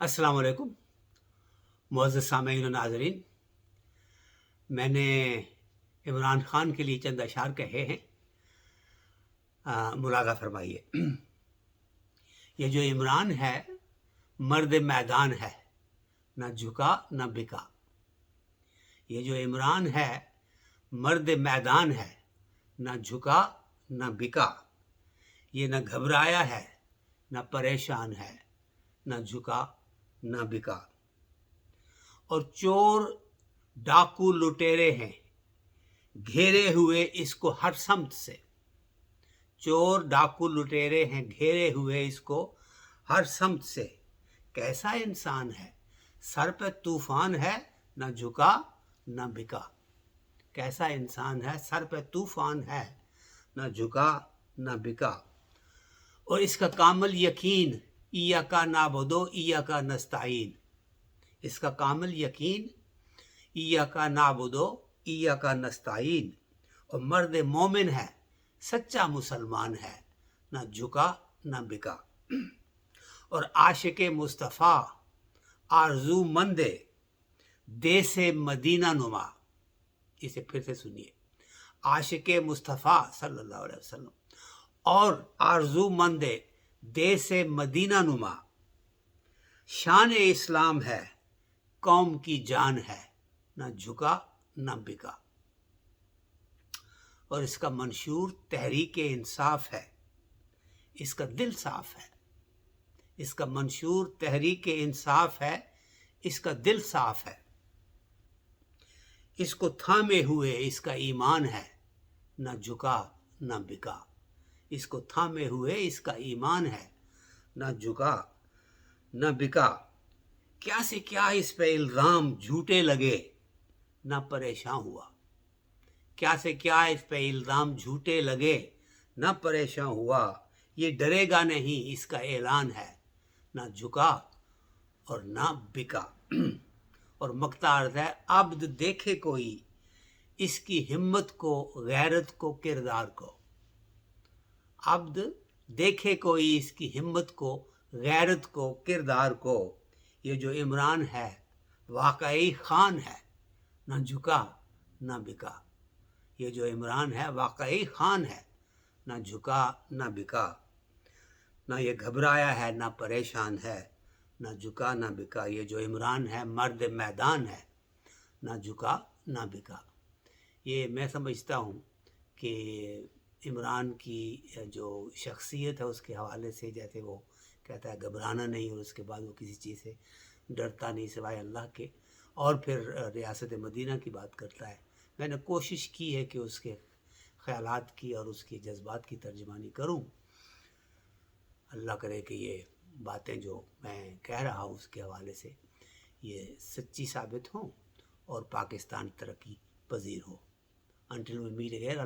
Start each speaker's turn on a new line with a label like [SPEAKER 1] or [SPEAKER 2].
[SPEAKER 1] अस्सलाम वालेकुम मुअज़्ज़ज़ सामीन और नाज़रीन। मैंने इमरान खान के लिए चंद अशार कहे हैं, मुलाज़ा फरमाइए। ये जो इमरान है मर्द मैदान है, न झुका न बिका। ये जो इमरान है मर्द मैदान है, न झुका न बिका। ये न घबराया है न परेशान है, न झुका न बिका। और चोर डाकू लुटेरे हैं घेरे हुए इसको हर सम्त से। चोर डाकू लुटेरे हैं घेरे हुए इसको हर सम्त से। कैसा इंसान है सर पे तूफान है, न झुका न बिका। कैसा इंसान है सर पे तूफान है, न झुका न बिका। और इसका कामिल यकीन इय्याका नाबुदु इय्याका नस्तईन। इसका कामिल यकीन इय्याका नाबुदु इय्याका नस्तईन। और मर्द मोमिन है, सच्चा मुसलमान है, न झुका न बिका। और आशिक मुस्तफ़ा आरज़ू मंदे देसे मदीना नुमा। इसे फिर से सुनिए। आशिक मुस्तफ़ा सल्लल्लाहु अलैहि वसल्लम और आरज़ू मंदे देसे मदीना नुमा। शान इस्लाम है कौम की जान है, न झुका न बिका। और इसका मंशूर तहरीक इंसाफ है, इसका दिल साफ है। इसका मंशूर तहरीक इंसाफ है, इसका दिल साफ है। इसको थामे हुए इसका ईमान है, न झुका न बिका। इसको थामे हुए इसका ईमान है, न झुका न बिका। क्या से क्या इस पे इल्ज़ाम झूठे लगे, न परेशान हुआ। क्या से क्या इस पे इल्ज़ाम झूठे लगे, न परेशान हुआ। ये डरेगा नहीं इसका ऐलान है, न झुका और न बिका। और मक्ता अर्थ है अब्द देखे कोई इसकी हिम्मत को, गैरत को, किरदार को। अब्द देखे कोई इसकी हिम्मत को, गैरत को, किरदार को। ये जो इमरान है वाकई खान है, न झुका न बिका। ये जो इमरान है वाकई खान है, न झुका न बिका। न ये घबराया है न परेशान है, न झुका न बिका। ये जो इमरान है मर्द मैदान है, न झुका न बिका। ये मैं समझता हूँ कि इमरान की जो शख्सियत है उसके हवाले से, जैसे वो कहता है घबराना नहीं और उसके बाद वो किसी चीज़ से डरता नहीं सिवाय अल्लाह के। और फिर रियासत मदीना की बात करता है। मैंने कोशिश की है कि उसके ख़यालात की और उसके जज्बात की तर्जमानी करूं। अल्लाह करे कि ये बातें जो मैं कह रहा हूँ उसके हवाले से ये सच्ची साबित हों और पाकिस्तान तरक्की पजीर हो। Until we meet again,